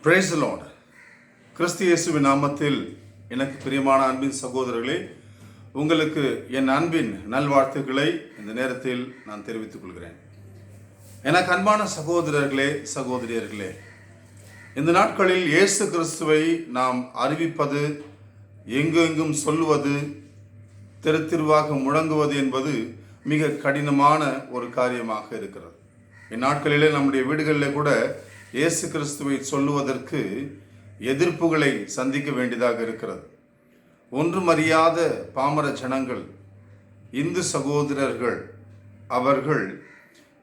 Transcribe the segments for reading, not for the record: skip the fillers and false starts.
Praise the Lord. கிறிஸ்து இயேசுவின் நாமத்தில் எனக்கு பிரியமான அன்பின் சகோதரர்களே, உங்களுக்கு என் அன்பின் நல்வாழ்த்துக்களை இந்த நேரத்தில் நான் தெரிவித்துக் கொள்கிறேன். எனக்கு அன்பான சகோதரர்களே, சகோதரியர்களே, இந்த நாட்களில் இயேசு கிறிஸ்துவை நாம் அறிவிப்பது, எங்கெங்கும் சொல்லுவது, தெருவாக முழங்குவது என்பது மிக கடினமான ஒரு காரியமாக இருக்கிறது. இந்நாட்களிலே நம்முடைய வீடுகளிலே கூட இயேசு கிறிஸ்துவை சொல்லுவதற்கு எதிர்ப்புகளை சந்திக்க வேண்டியதாக இருக்கிறது. ஒன்றும் அறியாத பாமர ஜனங்கள், இந்து சகோதரர்கள், அவர்கள்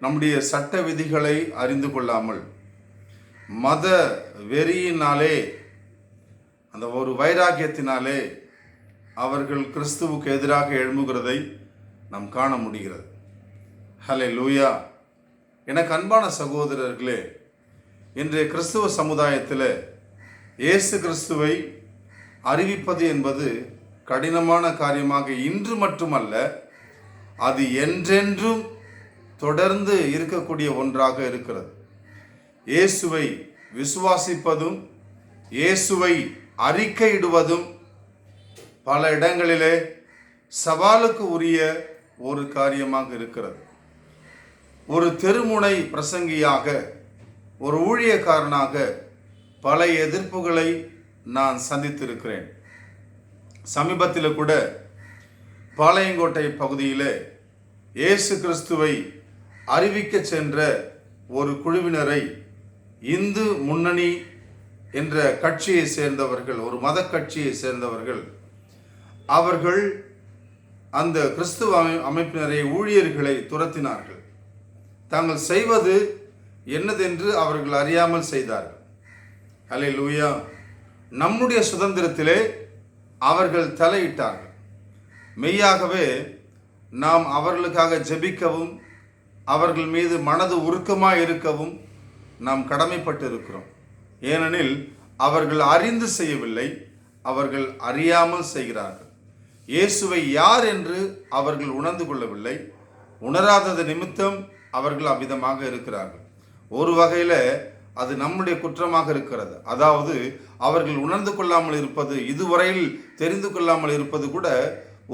நம்முடைய சட்ட விதிகளை அறிந்து கொள்ளாமல் மத வெறியினாலே, அந்த ஒரு வைராக்கியத்தினாலே அவர்கள் கிறிஸ்துவுக்கு எதிராக எழும்புகிறதை நாம் காண முடிகிறது. ஹல்லேலூயா. எனக்கு அன்பான சகோதரர்களே, இன்றைய கிறிஸ்துவ சமுதாயத்தில் இயேசு கிறிஸ்துவை அறிவிப்பது என்பது கடினமான காரியமாக இன்று மட்டுமல்ல, அது என்றென்றும் தொடர்ந்து இருக்கக்கூடிய ஒன்றாக இருக்கிறது. இயேசுவை விசுவாசிப்பதும் இயேசுவை அறிக்கையிடுவதும் பல இடங்களிலே சவாலுக்கு உரிய ஒரு காரியமாக இருக்கிறது. ஒரு தெருமுனை பிரசங்கியாக, ஒரு ஊழியக்காரனாக பல எதிர்ப்புகளை நான் சந்தித்திருக்கிறேன். சமீபத்தில் கூட பாளையங்கோட்டை பகுதியில் இயேசு கிறிஸ்துவை அறிவிக்க சென்ற ஒரு குழுவினரை இந்து முன்னணி என்ற கட்சியை சேர்ந்தவர்கள், ஒரு மத கட்சியை சேர்ந்தவர்கள், அவர்கள் அந்த கிறிஸ்துவ அமைப்பினரை, ஊழியர்களை துரத்தினார்கள். தாங்கள் செய்வது என்னதென்று அவர்கள் அறியாமல் செய்தார்கள். ஹல்லேலூயா. நம்முடைய சுதந்திரத்திலே அவர்கள் தலையிட்டார்கள். மெய்யாகவே நாம் அவர்களுக்காக ஜெபிக்கவும் அவர்கள் மீது மனது உருக்கமாக இருக்கவும் நாம் கடமைப்பட்டு இருக்கிறோம். ஏனெனில் அவர்கள் அறிந்து செய்யவில்லை, அவர்கள் அறியாமல் செய்கிறார்கள். இயேசுவை யார் என்று அவர்கள் உணர்ந்து கொள்ளவில்லை. உணராதது நிமித்தம் அவர்கள் அவ்விதமாக இருக்கிறார்கள். ஒரு வகையில் அது நம்முடைய குற்றமாக இருக்கிறது. அதாவது அவர்கள் உணர்ந்து கொள்ளாமல் இருப்பது, இதுவரையில் தெரிந்து கொள்ளாமல் இருப்பது கூட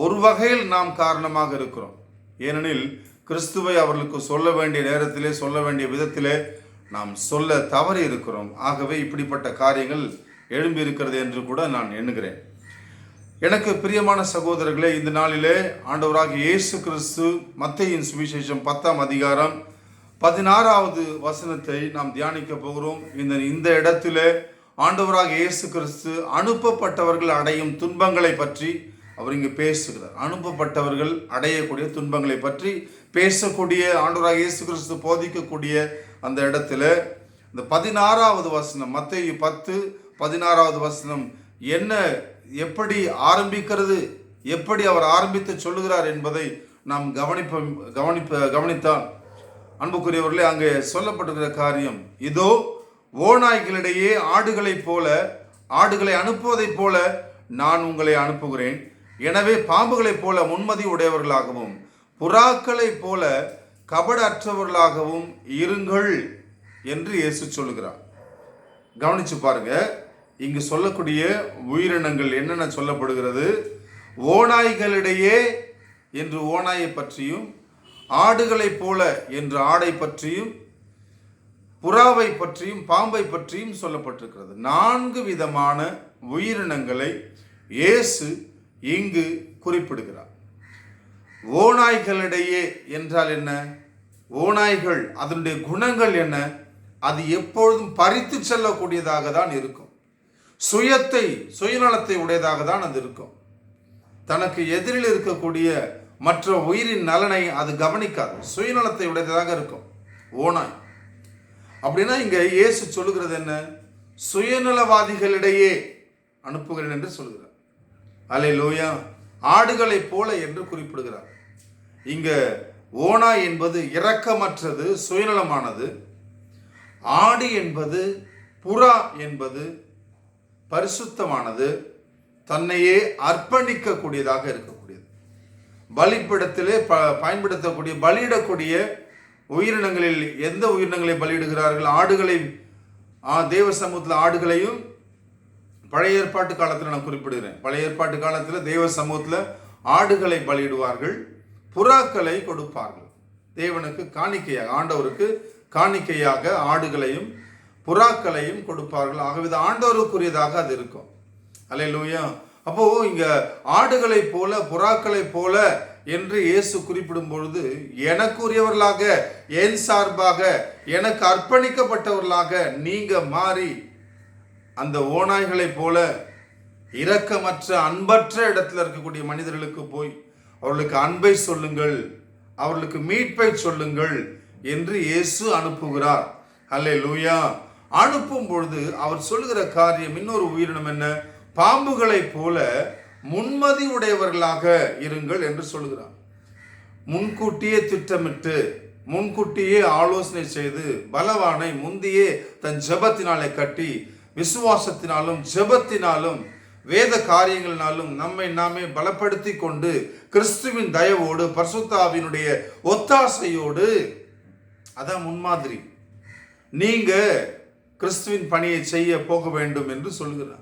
ஒரு வகையில் நாம் காரணமாக இருக்கிறோம். ஏனெனில் கிறிஸ்துவை அவர்களுக்கு சொல்ல வேண்டிய நேரத்திலே, சொல்ல வேண்டிய விதத்திலே நாம் சொல்ல தவறி இருக்கிறோம். ஆகவே இப்படிப்பட்ட காரியங்கள் எழும்பி இருக்கிறது என்று கூட நான் எண்ணுகிறேன். எனக்கு பிரியமான சகோதரர்களே, இந்த நாளிலே ஆண்டவராகிய இயேசு கிறிஸ்து மத்தேயுவின் சுவிசேஷம் 10ஆம் அதிகாரம் 16வது வசனத்தை நாம் தியானிக்க போகிறோம். இந்த இடத்திலே ஆண்டவராகிய இயேசு கிறிஸ்து அனுப்பப்பட்டவர்கள் அடையும் துன்பங்களை பற்றி அவர் இங்கு பேசுகிறார். அனுப்பப்பட்டவர்கள் அடையக்கூடிய துன்பங்களை பற்றி பேசக்கூடிய, ஆண்டவராகிய இயேசு கிறிஸ்து போதிக்கக்கூடிய அந்த இடத்துல இந்த 16வது வசனம், மத்தேயு 10:16வது வசனம் என்ன, எப்படி ஆரம்பிக்கிறது, எப்படி அவர் ஆரம்பித்து சொல்லுகிறார் என்பதை நாம் கவனித்தால் அன்புக்குரியவர்களே, அங்கே சொல்லப்பட்டிருக்கிற காரியம் இதோ, ஓநாய்களிடையே ஆடுகளைப் போல, ஆடுகளை அனுப்புவதைப் போல நான் உங்களை அனுப்புகிறேன். எனவே பாம்புகளைப் போல முன்மதி உடையவர்களாகவும் புறாக்களைப் போல கபடற்றவர்களாகவும் இருங்கள் என்று இயேசு சொல்லுகிறார். கவனிச்சு பாருங்க, இங்கு சொல்லக்கூடிய உயிரினங்கள் என்னென்ன சொல்லப்படுகிறது. ஓநாய்களிடையே என்று ஓநாயை பற்றியும், ஆடுகளைப் போல என்று ஆடை பற்றியும், புறாவை பற்றியும், பாம்பை பற்றியும் சொல்லப்பட்டிருக்கிறது. 4 விதமான உயிரினங்களை இயேசு இங்கு குறிப்பிடுகிறார். ஓநாய்களிடையே என்றால் என்ன? ஓநாய்கள், அதனுடைய குணங்கள் என்ன? அது எப்பொழுதும் பறித்து செல்லக்கூடியதாக தான் இருக்கும். சுயநலத்தை உடையதாக தான் அது இருக்கும். தனக்கு எதிரில் இருக்கக்கூடிய மற்ற உயிரின் நலனை அது கவனிக்காது. சுயநலத்தை உடையதாக இருக்கும் ஓநாய். அப்படின்னா இங்க இயேசு சொல்லுகிறது என்ன? சுயநலவாதிகளிடையே அனுப்புகிறேன் என்று சொல்கிறார். அல்லேலூயா. ஆடுகளை போல என்று குறிப்பிடுகிறார். இங்க ஓநாய் என்பது இரக்கமற்றது, சுயநலமானது. ஆடு என்பது, புறா என்பது பரிசுத்தமானது, தன்னையே அர்ப்பணிக்க கூடியதாக இருக்கக்கூடியது. பலிப்பிடத்திலே பயன்படுத்தக்கூடிய, பலியிடக்கூடிய உயிரினங்களில் எந்த உயிரினங்களை பலியிடுகிறார்கள்? ஆடுகளை தேவ சமூகத்தில் ஆடுகளையும் பழைய ஏற்பாட்டு காலத்தில் நான் குறிப்பிடுகிறேன். பழைய ஏற்பாட்டு காலத்தில் தேவ சமூகத்தில் ஆடுகளை பலியிடுவார்கள், புறாக்களை கொடுப்பார்கள். தேவனுக்கு காணிக்கையாக, ஆண்டவருக்கு காணிக்கையாக ஆடுகளையும் புறாக்களையும் கொடுப்பார்கள். ஆகவே இது ஆண்டவருக்குரியதாக அது இருக்கும். அல்லேலூயா. அப்போ இங்க ஆடுகளை போல புறாக்களை போல என்று இயேசு குறிப்பிடும் பொழுது, எனக்குரியவர்களாக, என் சார்பாக, எனக்கு அர்ப்பணிக்கப்பட்டவர்களாக நீங்க மாறி அந்த ஓநாய்களை போல இரக்கமற்ற அன்பற்ற இடத்துல இருக்கக்கூடிய மனிதர்களுக்கு போய் அவர்களுக்கு அன்பை சொல்லுங்கள், அவர்களுக்கு மீட்பை சொல்லுங்கள் என்று இயேசு அனுப்புகிறார். அல்லேலூயா. அனுப்பும் பொழுது அவர் சொல்லுகிற காரியம், இன்னொரு உயிரினம் என்ன, பாம்புகளை போல முன்மதி உடையவர்களாக இருங்கள் என்று சொல்கிறார். முன்கூட்டியே திட்டமிட்டு, முன்கூட்டியே ஆலோசனை செய்து, பலவானை முந்தியே தன் ஜெபத்தினாலே கட்டி, விசுவாசத்தினாலும் ஜெபத்தினாலும் வேத காரியங்களினாலும் நம்மை நாமே பலப்படுத்தி கொண்டு, கிறிஸ்துவின் தயவோடு பரிசுத்த ஆவியினுடைய ஒத்தாசையோடு, அதான் முன்மாதிரி, நீங்க கிறிஸ்துவின் பணியை செய்ய போக வேண்டும் என்று சொல்கிறார்.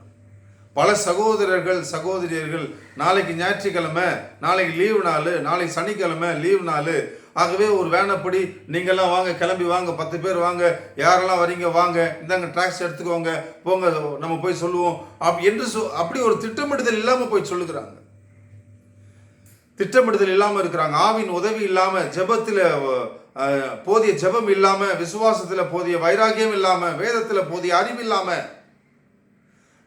பல சகோதரர்கள் சகோதரியர்கள் நாளைக்கு ஞாயிற்றுக்கிழமை, நாளைக்கு லீவு நாள், நாளைக்கு சனிக்கிழமை லீவு நாள், ஆகவே ஒரு வேனப்படி நீங்கள்லாம் வாங்க, கிளம்பி வாங்க, 10 பேர் வாங்க, யாரெல்லாம் வரீங்க வாங்க, இந்தாங்க ட்ராக்ஸ் எடுத்துக்கோங்க, போங்க, நம்ம போய் சொல்லுவோம் என்று அப்படி ஒரு திட்டமிடுதல் இல்லாமல் போய் சொல்லுகிறாங்க. திட்டமிடுதல் இல்லாமல் இருக்கிறாங்க. ஆவின் உதவி இல்லாமல், ஜெபத்தில் போதிய ஜெபம் இல்லாமல், விசுவாசத்தில் போதிய வைராகியம் இல்லாமல், வேதத்தில் போதிய அறிவு இல்லாமல்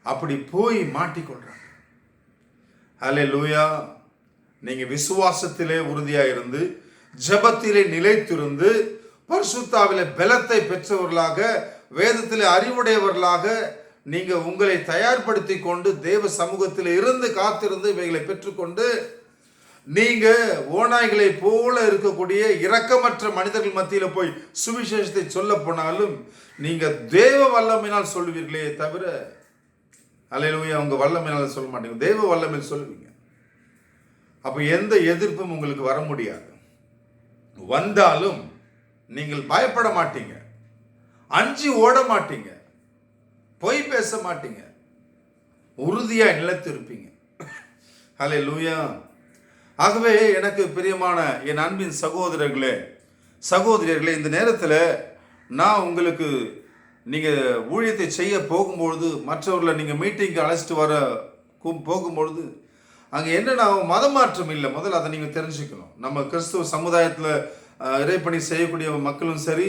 அப்படி போய் மாட்டிக்கொள்றாங்க. அல்லேலூயா. நீங்க விசுவாசத்திலே உறுதியாக இருந்து, ஜெபத்திலே நிலைத்திருந்து, பரிசுத்தாவிலே பலத்தை பெற்றவர்களாக, வேதத்திலே அறிவுடையவர்களாக நீங்க உங்களை தயார்படுத்தி கொண்டு தேவ சமூகத்தில் இருந்து காத்திருந்து இவைகளை பெற்றுக்கொண்டு, நீங்க ஓநாய்களை போல இருக்கக்கூடிய இரக்கமற்ற மனிதர்கள் மத்தியில் போய் சுவிசேஷத்தை சொல்ல போனாலும் நீங்க தேவ வல்லமையினால் சொல்லுவீர்களே தவிர, அல்லேலூயா, உங்க வல்லமையினால் சொல்ல மாட்டீங்க, தேவ வல்லமையில் சொல்லுவீங்க. அப்ப எந்த எதிர்ப்பும் உங்களுக்கு வர முடியாது. வந்தாலும் நீங்கள் பயப்பட மாட்டீங்க, அஞ்சி ஓட மாட்டீங்க, பொய் பேச மாட்டீங்க, உறுதியா நிலைத்திருப்பீங்க. அல்லேலூயா. ஆகவே எனக்கு பிரியமான என் அன்பின் சகோதரர்களே சகோதரியர்களே, இந்த நேரத்தில் நான் உங்களுக்கு, நீங்கள் ஊழியத்தை செய்ய போகும்பொழுது, மற்றவர்களை நீங்கள் மீட்டிங்க்கு அழைச்சிட்டு வர போகும்பொழுது, அங்கே என்னென்ன மதமாற்றம் இல்லை, முதல்ல அதை நீங்கள் தெரிஞ்சுக்கணும். நம்ம கிறிஸ்துவ சமுதாயத்தில் இறைப்பணி செய்யக்கூடிய மக்களும் சரி,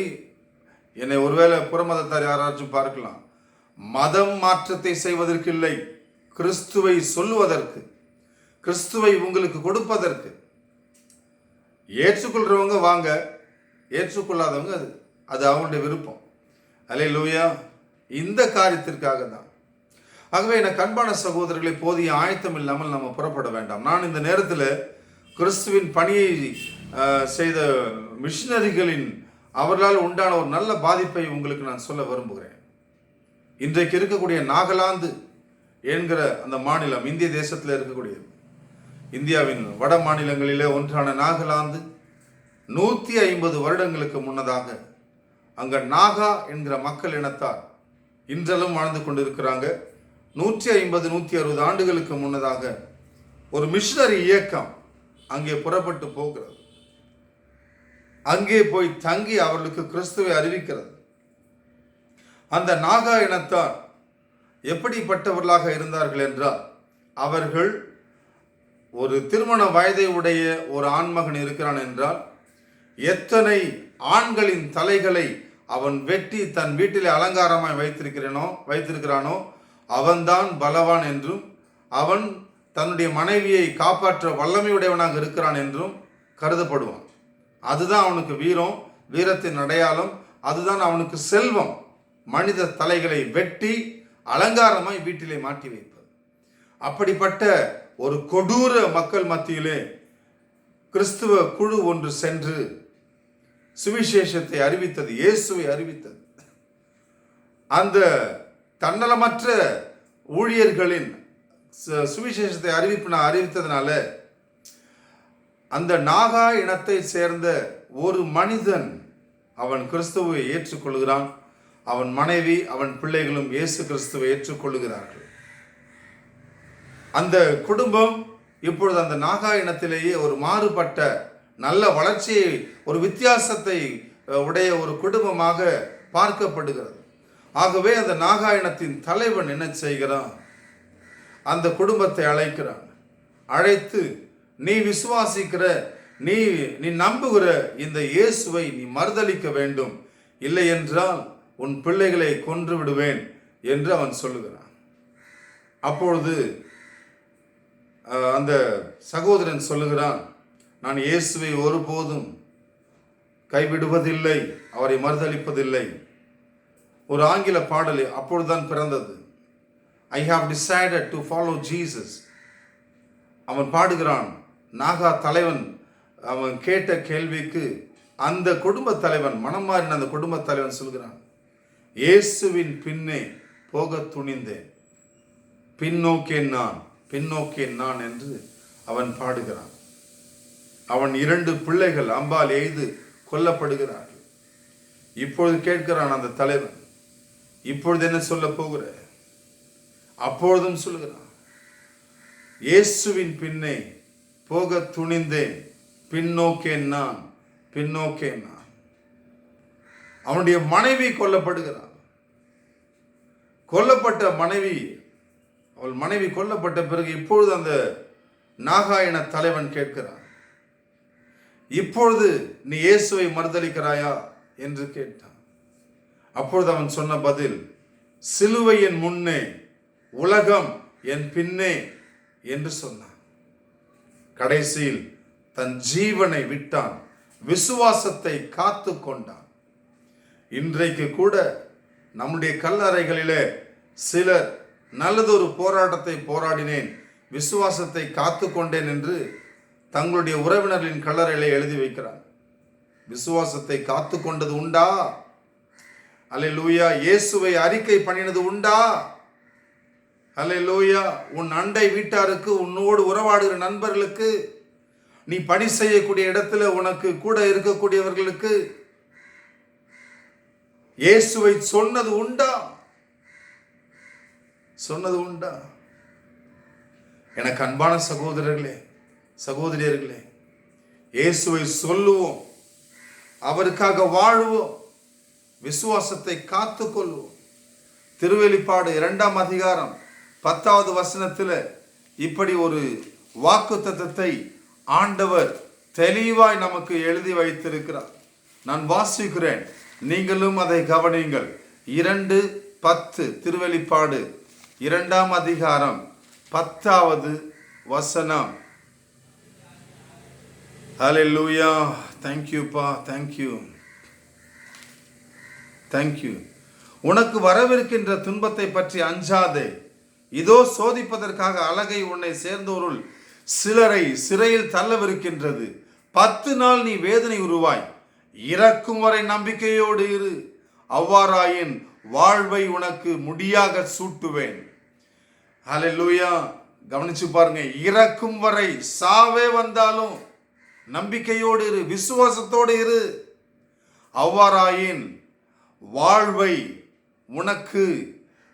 என்னை ஒருவேளை புறமதத்தார் யாராச்சும் பார்க்கலாம், மதம் மாற்றத்தை செய்வதற்கு இல்லை, கிறிஸ்துவை சொல்லுவதற்கு, கிறிஸ்துவை உங்களுக்கு கொடுப்பதற்கு. ஏற்றுக்கொள்றவங்க வாங்க, ஏற்றுக்கொள்ளாதவங்க அது அவங்களுடைய விருப்பம். அல்லேலூயா. இந்த காரியத்திற்காக தான். ஆகவே எனக்கு அன்பான சகோதரர்களை, போதிய ஆயத்தம் இல்லாமல் நம்ம புறப்பட வேண்டாம். நான் இந்த நேரத்தில் கிறிஸ்துவின் பணியை செய்த மிஷினரிகளின் அவர்களால் உண்டான ஒரு நல்ல பாதிப்பை உங்களுக்கு நான் சொல்ல விரும்புகிறேன். இன்றைக்கு இருக்கக்கூடிய நாகாலாந்து என்கிற அந்த மாநிலம், இந்திய தேசத்தில் இருக்கக்கூடியது, இந்தியாவின் வட மாநிலங்களிலே ஒன்றான நாகாலாந்து 150 வருடங்களுக்கு முன்னதாக அங்கே நாகா என்கிற மக்கள் இனத்தார் இன்றளவும் வாழ்ந்து கொண்டிருக்கிறாங்க. 150-160 ஆண்டுகளுக்கு முன்னதாக ஒரு மிஷனரி இயக்கம் அங்கே புறப்பட்டு போகிறது. அங்கே போய் தங்கி அவர்களுக்கு கிறிஸ்துவை அறிவிக்கிறது. அந்த நாகா இனத்தார் எப்படிப்பட்டவர்களாக இருந்தார்கள் என்றால், அவர்கள் ஒரு திருமண வயதை உடைய ஒரு ஆண்மகன் இருக்கிறான் என்றால், எத்தனை ஆண்களின் தலைகளை அவன் வெட்டி தன் வீட்டிலே அலங்காரமாய் வைத்திருக்கிறானோ அவன்தான் பலவான் என்றும், அவன் தன்னுடைய மனைவியை காப்பாற்ற வல்லமையுடையவனாக இருக்கிறான் என்றும் கருதப்படுவான். அதுதான் அவனுக்கு வீரத்தின் அடையாளம், அதுதான் அவனுக்கு செல்வம். மனித தலைகளை வெட்டி அலங்காரமாய் வீட்டிலே மாட்டி வைப்பது. அப்படிப்பட்ட ஒரு கொடூர மக்கள் மத்தியிலே கிறிஸ்துவ குழு ஒன்று சென்று சுவிசேஷத்தை அறிவித்தது, இயேசுவை அறிவித்தது. அந்த தன்னலமற்ற ஊழியர்களின் சுவிசேஷத்தை அறிவித்ததுனால அந்த நாகா இனத்தை சேர்ந்த ஒரு மனிதன் அவன் கிறிஸ்துவை ஏற்றுக்கொள்கிறான். அவன் மனைவி அவன் பிள்ளைகளும் இயேசு கிறிஸ்துவை ஏற்றுக்கொள்ளுகிறார்கள். அந்த குடும்பம் இப்பொழுது அந்த நாகா இனத்திலேயே ஒரு மாறுபட்ட நல்ல வளர்ச்சியை, ஒரு வித்தியாசத்தை உடைய ஒரு குடும்பமாக பார்க்கப்படுகிறது. ஆகவே அந்த நாகா இனத்தின் தலைவன் என்ன செய்கிறான்? அந்த குடும்பத்தை அழைக்கிறான். அழைத்து, நீ விசுவாசிக்கிற, நீ நம்புகிற இந்த இயேசுவை நீ மறுதலிக்க வேண்டும், இல்லை என்றால் உன் பிள்ளைகளை கொன்று விடுவேன் என்று அவன் சொல்லுகிறான். அப்பொழுது அந்த சகோதரன் சொல்லுகிறான், நான் இயேசுவை ஒருபோதும் கைவிடுவதில்லை, அவரை மறுதலிப்பதில்லை. ஒரு ஆங்கில பாடல் அப்பொழுதுதான் பிறந்தது. I have decided to follow Jesus. அவன் பாடுகிறான். நாகா தலைவன் அவன் கேட்ட கேள்விக்கு அந்த குடும்ப தலைவன், மனம் மாறின அந்த குடும்ப தலைவன் சொல்கிறான், இயேசுவின் பின்னே போக துணிந்தேன், பின்னோக்கேன் நான் என்று அவன் பாடுகிறான். அவன் 2 பிள்ளைகள் அம்பால் எய்து கொல்லப்படுகிறார்கள். இப்பொழுது கேட்கிறான் அந்த தலைவன், இப்பொழுது என்ன சொல்ல போகிற? அப்பொழுதும் சொல்லுகிறான், இயேசுவின் பின்னே போக துணிந்தேன், பின்னோக்கேன் நான். அவனுடைய மனைவி கொல்லப்படுகிறார். கொல்லப்பட்ட மனைவி, அவள் மனைவி கொல்லப்பட்ட பிறகு இப்பொழுது அந்த நாகாயன தலைவன் கேட்கிறான், இப்பொழுது நீ இயேசுவை மறுதலிக்கிறாயா என்று கேட்டான். அப்பொழுது அவன் சொன்ன பதில், சிலுவை என் முன்னே, உலகம் என் பின்னே என்று சொன்னான். கடைசியில் தன் ஜீவனை விட்டான், விசுவாசத்தை காத்து கொண்டான். இன்றைக்கு கூட நம்முடைய கல்லறைகளிலே சிலர் நல்லதொரு போராட்டத்தை போராடினேன், விசுவாசத்தை காத்து கொண்டேன் என்று தங்களுடைய உறவினர்களின் கல்லறையிலே எழுதி வைக்கிறார். விசுவாசத்தை காத்து கொண்டது உண்டா? அல்லேலூயா. இயேசுவை அறிக்கை பண்ணினது உண்டா? அல்லேலூயா. உன் அண்டை வீட்டாருக்கு, உன்னோடு உறவாடுகிற நண்பர்களுக்கு, நீ பணி செய்யக்கூடிய இடத்துல உனக்கு கூட இருக்கக்கூடியவர்களுக்கு இயேசுவை சொன்னது உண்டா? எனக்கு அன்பான சகோதரர்களே, சகோதரியர்களே, இயேசுவை சொல்லுவோம், அவருக்காக வாழுவோம், விசுவாசத்தை காத்துக்கொள்வோம். திருவெளிப்பாடு 2ஆம் அதிகாரம் 10வது வசனத்தில் இப்படி ஒரு வாக்குத்தத்தத்தை ஆண்டவர் தெளிவாய் நமக்கு எழுதி வைத்திருக்கிறார். நான் வாசிக்கிறேன், நீங்களும் அதை கவனியுங்கள். 2:10 திருவெளிப்பாடு 2ஆம் அதிகாரம் 10வது வசனம். ஹல்லேலூயா. தேங்க்யூப்பா, தேங்க்யூ. உனக்கு வரவிருக்கின்ற துன்பத்தை பற்றி அஞ்சாதே. இதோ சோதிப்பதற்காக அலகை உன்னை சேர்ந்தோருள் சிலரை சிறையில் தள்ளவிருக்கின்றது. 10 நாள் நீ வேதனை உருவாய், இறக்கும் வரை நம்பிக்கையோடு இரு. அவ்வாறாயின் வாழ்வை உனக்கு முடியாக சூட்டுவேன். ஹல்லேலூயா. கவனிச்சு பாருங்க, இறக்கும் வரை, சாவே வந்தாலும் நம்பிக்கையோடு இரு, விசுவாசத்தோடு இரு. அவ்வாறாயின் வாழ்வை உனக்கு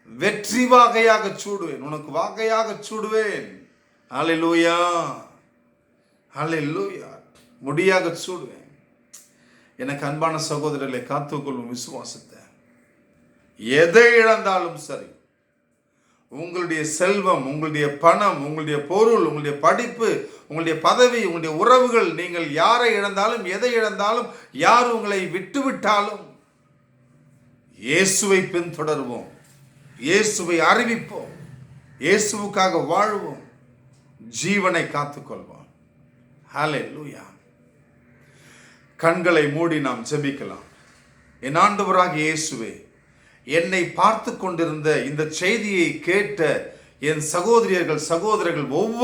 வெற்றி வாகையாக சூடுவேன், உனக்கு வாகையாக சூடுவேன். ஹல்லேலூயா, ஹல்லேலூயா. முடியாக சூடுவேன். எனக்கு அன்பான சகோதரர்களை, காத்துக்கொள்ளும் விசுவாசத்தை. எதை இழந்தாலும் சரி, உங்களுடைய செல்வம், உங்களுடைய பணம், உங்களுடைய பொருள், உங்களுடைய படிப்பு, உங்களுடைய பதவி, உங்களுடைய உறவுகள், நீங்கள் யாரை இழந்தாலும், எதை இழந்தாலும், யார் உங்களை விட்டுவிட்டாலும், இயேசுவை பின்தொடர்வோம், இயேசுவை அறிவிப்போம், இயேசுவுக்காக வாழ்வோம், ஜீவனை காத்துக்கொள்வோம். ஹல்லேலூயா. கண்களை மூடி நாம் ஜெபிக்கலாம். என் ஆண்டவராகிய இயேசுவே, என்னை பார்த்து கொண்டிருந்த இந்த செய்தியை கேட்ட என் சகோதரர்கள் ஒவ்வொரு